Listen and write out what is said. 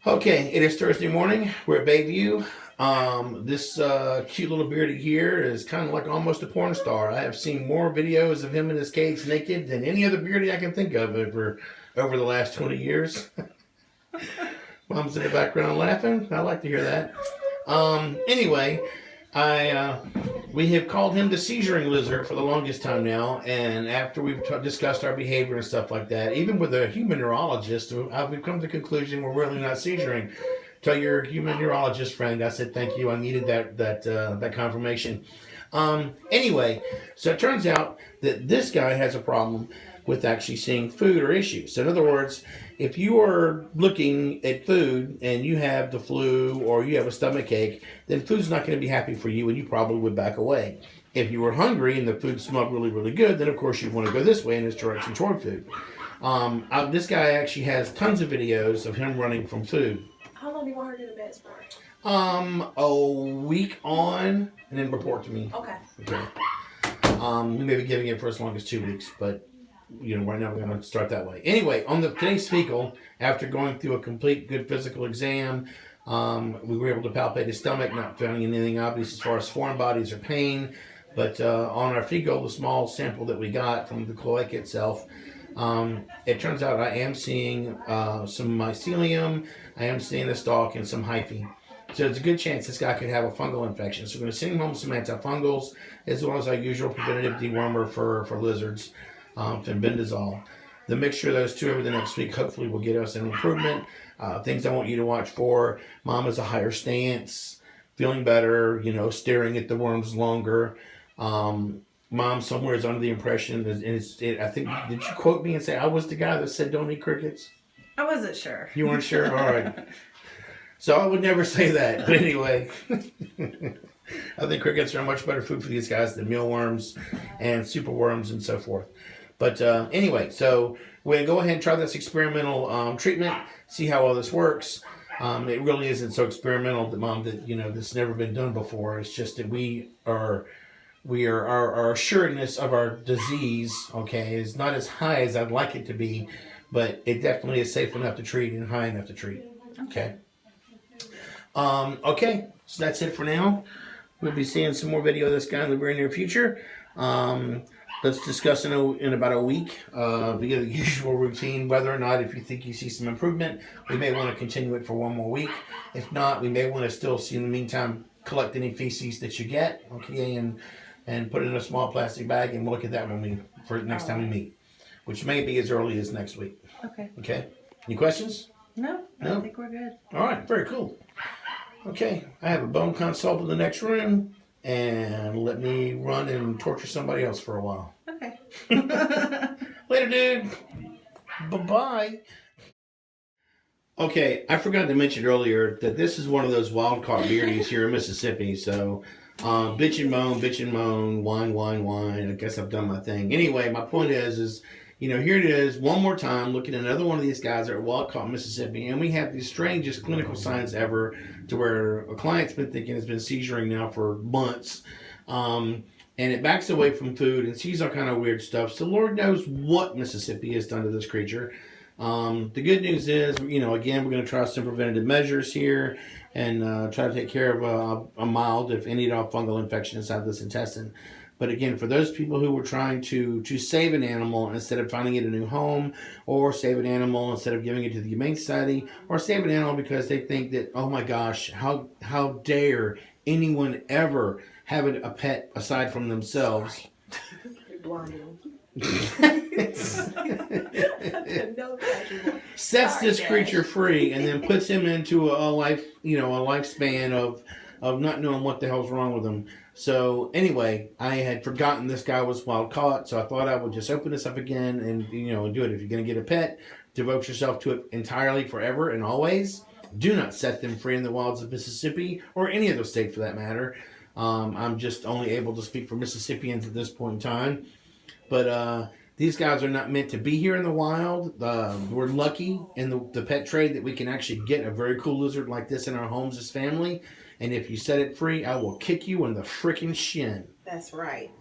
Okay, it is Thursday morning. We're at Bayview. This cute little Beardie here is kind of like almost a porn star. I have seen more videos of him in his cage naked than any other Beardie I can think of over the last 20 years. Mom's in the background laughing. I like to hear that. Anyway, I we have called him the Seizuring Lizard for the longest time now, and after we've discussed our behavior and stuff like that, even with a human neurologist, I've come to the conclusion we're really not seizuring. Tell your human neurologist friend I said thank you. I needed that confirmation. Anyway, so it turns out that this guy has a problem with actually seeing food or issues. So in other words, if you are looking at food and you have the flu or you have a stomach ache, then food's not going to be happy for you and you probably would back away. If you were hungry and the food smelled really, really good, then of course you'd want to go this way in this direction toward food. This guy actually has tons of videos of him running from food. How long do you want her to do the beds for? A week on, and then report to me. Okay. We may be giving it for as long as 2 weeks, but right now we're going to start that way. Anyway, on today's fecal, after going through a complete good physical exam, we were able to palpate his stomach, not finding anything obvious as far as foreign bodies or pain. But on our fecal, the small sample that we got from the cloaca itself, it turns out I am seeing some mycelium, I am seeing a stalk, and some hyphae. So there's a good chance this guy could have a fungal infection. So we're going to send him home some antifungals, as well as our usual preventative dewormer for lizards, fenbendazole. The mixture of those two over the next week hopefully will get us an improvement. Things I want you to watch for: mom is a higher stance, feeling better, staring at the worms longer. Mom somewhere is under the impression, I think, did you quote me and say I was the guy that said don't eat crickets? I wasn't sure. You weren't sure? All right. So I would never say that. But anyway, I think crickets are a much better food for these guys than mealworms and superworms and so forth. But anyway, so we're going to go ahead and try this experimental treatment, see how well this works. It really isn't so experimental, Mom, that, this has never been done before. It's just that our assuredness of our disease, okay, is not as high as I'd like it to be, but it definitely is safe enough to treat and high enough to treat. Okay. Okay, so that's it for now. We'll be seeing some more video of this guy in the very near future. Let's discuss in about a week via the usual routine whether or not, if you think you see some improvement, we may want to continue it for one more week. If not, we may want to still see in the meantime collect any feces that you get, okay, and put it in a small plastic bag, and we'll look at that for next time we meet, which may be as early as next week. Okay. Okay. Any questions? No. I think we're good. All right. Very cool. Okay. I have a bone consult in the next room, and let me run and torture somebody else for a while. Okay. Later, dude. Bye-bye. Okay, I forgot to mention earlier that this is one of those wild-caught Beardies here in Mississippi, so bitch and moan, whine. I guess I've done my thing. Anyway, my point is here it is, one more time, looking at another one of these guys that are wild-caught in Mississippi, and we have the strangest clinical signs ever, to where a client's been thinking has been seizuring now for months, and it backs away from food and sees all kind of weird stuff. So Lord knows what Mississippi has done to this creature. The good news is, again, we're going to try some preventative measures here and try to take care of a mild, if any at all, fungal infection inside this intestine. But again, for those people who were trying to save an animal instead of finding it a new home, or save an animal instead of giving it to the Humane Society, or save an animal because they think that, oh my gosh, how dare anyone ever have a pet aside from themselves. You're blinding. Sets this creature free and then puts him into a lifespan of not knowing what the hell's wrong with him. So anyway, I had forgotten this guy was wild caught, so I thought I would just open this up again and do it. If you're going to get a pet, devote yourself to it entirely, forever and always. Do not set them free in the wilds of Mississippi, or any other state for that matter. I'm just only able to speak for Mississippians at this point in time. But these guys are not meant to be here in the wild. We're lucky in the pet trade that we can actually get a very cool lizard like this in our homes as family. And if you set it free, I will kick you in the frickin' shin. That's right.